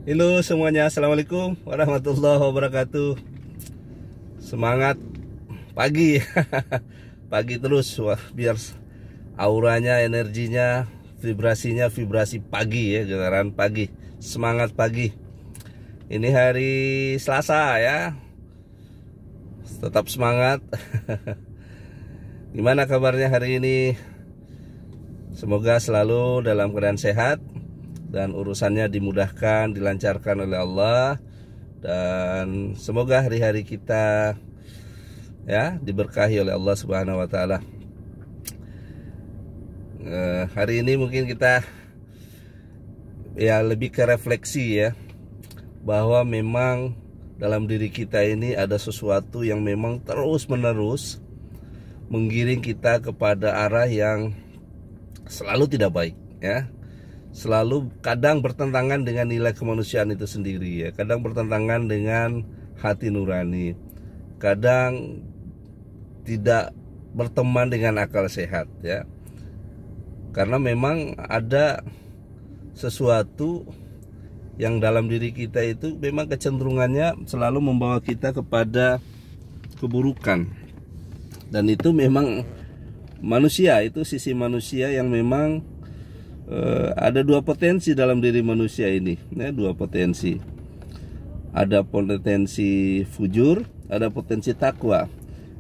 Halo semuanya, assalamualaikum warahmatullahi wabarakatuh. Semangat pagi, pagi terus, wah, biar auranya, energinya, vibrasinya vibrasi pagi ya, getaran pagi, semangat pagi. Ini hari Selasa ya, tetap semangat. Gimana kabarnya hari ini? Semoga selalu dalam keadaan sehat dan urusannya dimudahkan, dilancarkan oleh Allah, dan semoga hari-hari kita ya diberkahi oleh Allah Subhanahu wa taala. Hari ini mungkin kita ya lebih ke refleksi ya, bahwa memang dalam diri kita ini ada sesuatu yang memang terus-menerus menggiring kita kepada arah yang selalu tidak baik ya. Selalu kadang bertentangan dengan nilai kemanusiaan itu sendiri ya, kadang bertentangan dengan hati nurani, kadang tidak berteman dengan akal sehat ya. Karena memang ada sesuatu yang dalam diri kita itu memang kecenderungannya selalu membawa kita kepada keburukan. Dan itu memang manusia, itu sisi manusia yang memang ada dua potensi dalam diri manusia ini ya, dua potensi. Ada potensi fujur, ada potensi takwa.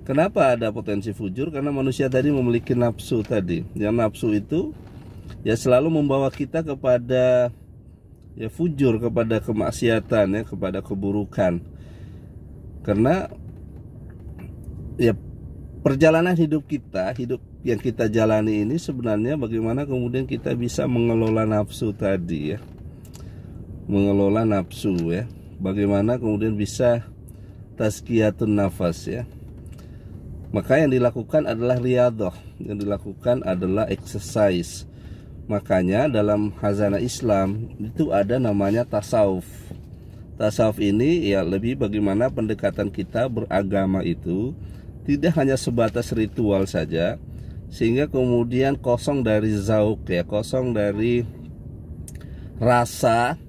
Kenapa ada potensi fujur? Karena manusia tadi memiliki nafsu tadi. Yang nafsu itu ya selalu membawa kita kepada ya fujur, kepada kemaksiatan ya, kepada keburukan. Karena ya perjalanan hidup kita, hidup yang kita jalani ini sebenarnya bagaimana kemudian kita bisa mengelola nafsu tadi ya, mengelola nafsu ya, bagaimana kemudian bisa tazkiyatun nafas ya. Maka yang dilakukan adalah riyadhah, yang dilakukan adalah exercise. Makanya dalam khazanah Islam itu ada namanya tasawuf. Tasawuf ini ya lebih bagaimana pendekatan kita beragama itu tidak hanya sebatas ritual saja, sehingga kemudian kosong dari zauk ya, kosong dari rasa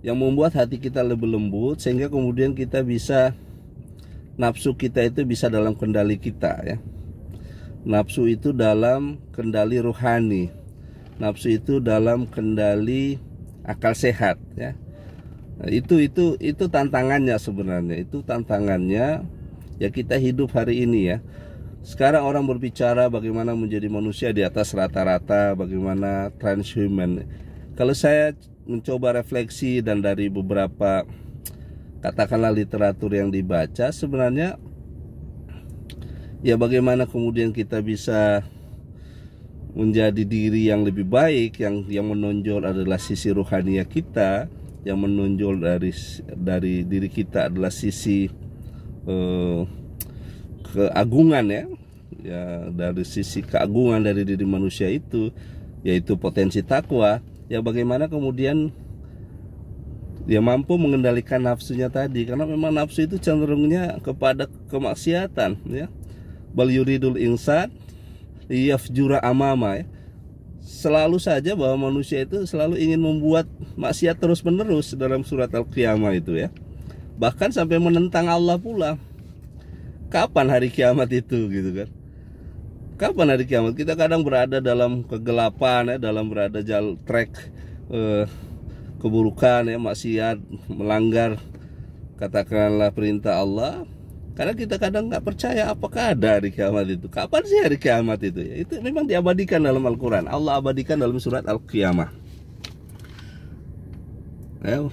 yang membuat hati kita lebih lembut, sehingga kemudian kita bisa, nafsu kita itu bisa dalam kendali kita ya. Nafsu itu dalam kendali ruhani, nafsu itu dalam kendali akal sehat ya. Nah, itu tantangannya sebenarnya, itu tantangannya ya kita hidup hari ini ya. Sekarang orang berbicara bagaimana menjadi manusia di atas rata-rata, bagaimana transhuman. Kalau saya mencoba refleksi dan dari beberapa katakanlah literatur yang dibaca, sebenarnya ya bagaimana kemudian kita bisa menjadi diri yang lebih baik, yang menonjol adalah sisi ruhania kita, yang menonjol dari diri kita adalah sisi keagungan ya, dari sisi keagungan dari diri manusia itu, yaitu potensi takwa. Ya bagaimana kemudian dia mampu mengendalikan nafsunya tadi, karena memang nafsu itu cenderungnya kepada kemaksiatan ya. Bal yuridul insan liyafjura amama ya. Selalu saja bahwa manusia itu selalu ingin membuat maksiat terus menerus dalam surat Al-Qiyamah itu ya. Bahkan sampai menentang Allah pula. Kapan hari kiamat itu gitu kan? Kapan hari kiamat? Kita kadang berada dalam kegelapan ya, dalam berada trek keburukan ya, maksiat, melanggar katakanlah perintah Allah. Karena kita kadang nggak percaya apakah ada hari kiamat itu. Kapan sih hari kiamat itu ya? Itu memang diabadikan dalam Al-Quran. Allah abadikan dalam surat Al-Qiyamah ya.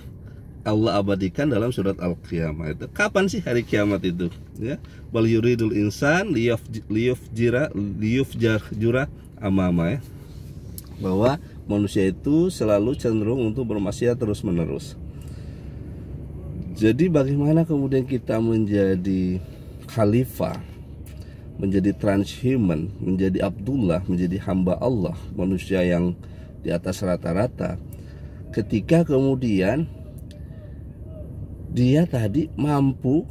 Allah abadikan dalam surat Al-Qiyamah itu. Kapan sih hari kiamat itu? Ya, bal yuridul insan liyufjira amama ya. Bahwa manusia itu selalu cenderung untuk bermaksiat terus-menerus. Jadi bagaimana kemudian kita menjadi khalifah, menjadi transhuman, menjadi Abdullah, menjadi hamba Allah, manusia yang di atas rata-rata, ketika kemudian dia tadi mampu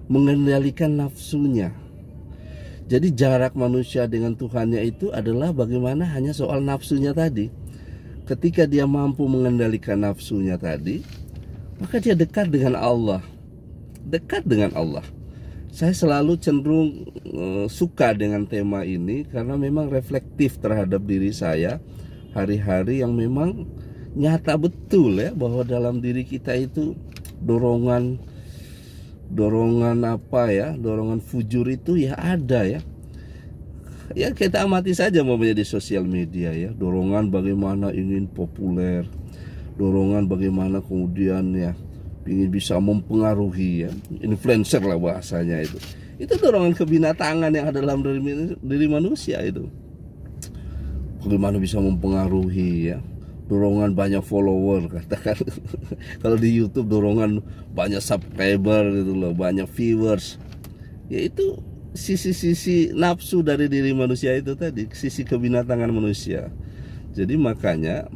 mengendalikan nafsunya. Jadi jarak manusia dengan Tuhannya itu adalah bagaimana hanya soal nafsunya tadi. ketika dia mampu mengendalikan nafsunya tadi, maka dia dekat dengan Allah. Dekat dengan Allah. Saya selalu cenderung suka dengan tema ini karena memang reflektif terhadap diri saya hari-hari yang memang nyata betul ya, bahwa dalam diri kita itu dorongan fujur itu ya ada ya. Ya kita amati saja mau di sosial media ya, dorongan bagaimana ingin populer, dorongan bagaimana kemudian ya ingin bisa mempengaruhi ya, influencer lah bahasanya itu dorongan kebinatangan yang ada dalam diri manusia itu. Bagaimana bisa mempengaruhi ya, dorongan banyak follower katakan. Kalau di YouTube dorongan banyak subscriber gitu loh, banyak viewers. Yaitu sisi-sisi nafsu dari diri manusia itu tadi, sisi kebinatangan manusia. Jadi makanya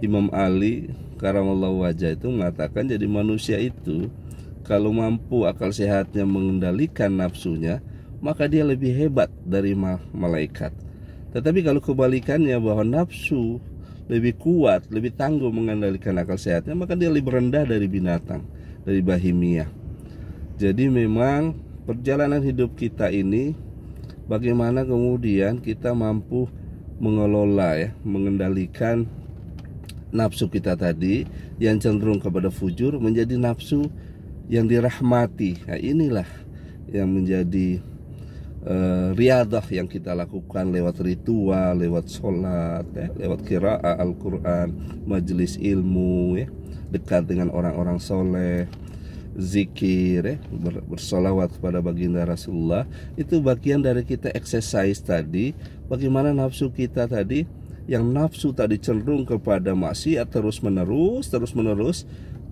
Imam Ali karamallahu wajah itu mengatakan, jadi manusia itu kalau mampu akal sehatnya mengendalikan nafsunya, maka dia lebih hebat dari malaikat. Tetapi kalau kebalikannya, bahwa nafsu lebih kuat, lebih tangguh mengendalikan akal sehatnya, maka dia lebih rendah dari binatang, dari bahimiyah. Jadi memang perjalanan hidup kita ini, bagaimana kemudian kita mampu mengelola ya, mengendalikan nafsu kita tadi yang cenderung kepada fujur menjadi nafsu yang dirahmati. Nah, inilah yang menjadi riadah yang kita lakukan lewat ritual, lewat sholat ya, lewat qiraah Al-Quran, majelis ilmu ya, dekat dengan orang-orang soleh, zikir ya, bersolawat kepada baginda Rasulullah. Itu bagian dari kita exercise tadi, bagaimana nafsu kita tadi, yang nafsu tadi cenderung kepada maksiat terus menerus,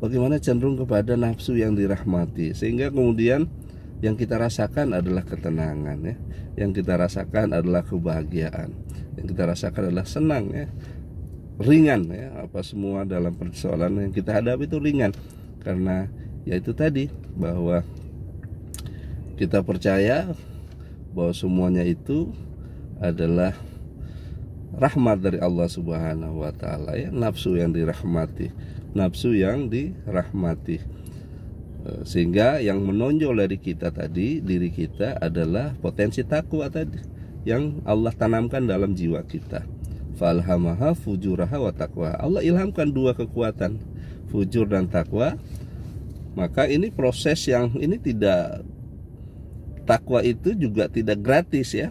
bagaimana cenderung kepada nafsu yang dirahmati, sehingga kemudian yang kita rasakan adalah ketenangan ya, yang kita rasakan adalah kebahagiaan, yang kita rasakan adalah senang ya, ringan ya, apa semua dalam persoalan yang kita hadapi itu ringan, karena yaitu tadi, bahwa kita percaya bahwa semuanya itu adalah rahmat dari Allah Subhanahu wa taala ya, nafsu yang dirahmati, nafsu yang dirahmati. Sehingga yang menonjol dari kita tadi, diri kita, adalah potensi takwa tadi yang Allah tanamkan dalam jiwa kita. Falhamaha fujuraha wa taqwa. Allah ilhamkan dua kekuatan, fujur dan takwa. Maka ini proses yang ini tidak, takwa itu juga tidak gratis ya,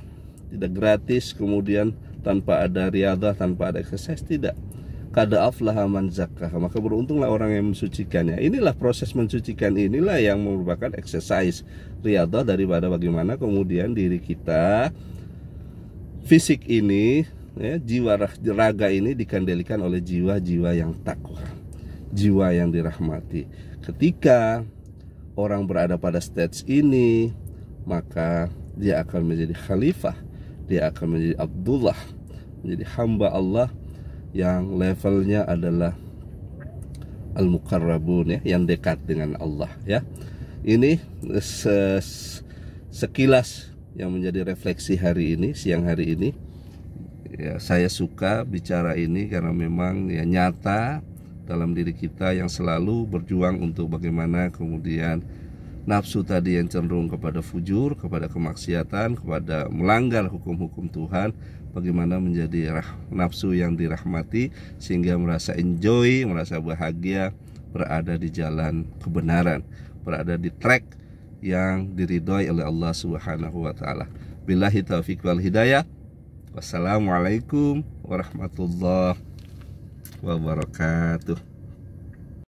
tidak gratis kemudian tanpa ada riadah, tanpa ada exercise, tidak. Kada aflaha man zakkaha, maka beruntunglah orang yang mensucikannya. Inilah proses mensucikan, inilah yang merupakan exercise riadah daripada bagaimana kemudian diri kita, fisik ini ya, jiwa raga ini dikendalikan oleh jiwa-jiwa yang takwa, jiwa yang dirahmati. Ketika orang berada pada stage ini, maka dia akan menjadi khalifah, dia akan menjadi Abdullah, menjadi hamba Allah yang levelnya adalah al-muqarrabun ya, yang dekat dengan Allah ya. Ini sekilas yang menjadi refleksi hari ini, siang hari ini ya. Saya suka bicara ini karena memang ya nyata dalam diri kita yang selalu berjuang untuk bagaimana kemudian nafsu tadi yang cenderung kepada fujur, kepada kemaksiatan, kepada melanggar hukum-hukum Tuhan, bagaimana menjadi nafsu yang dirahmati sehingga merasa enjoy, merasa bahagia, berada di jalan kebenaran, berada di track yang diridhoi oleh Allah Subhanahu wa taala. Billahi taufiq wal hidayah. Wassalamualaikum warahmatullahi wabarakatuh.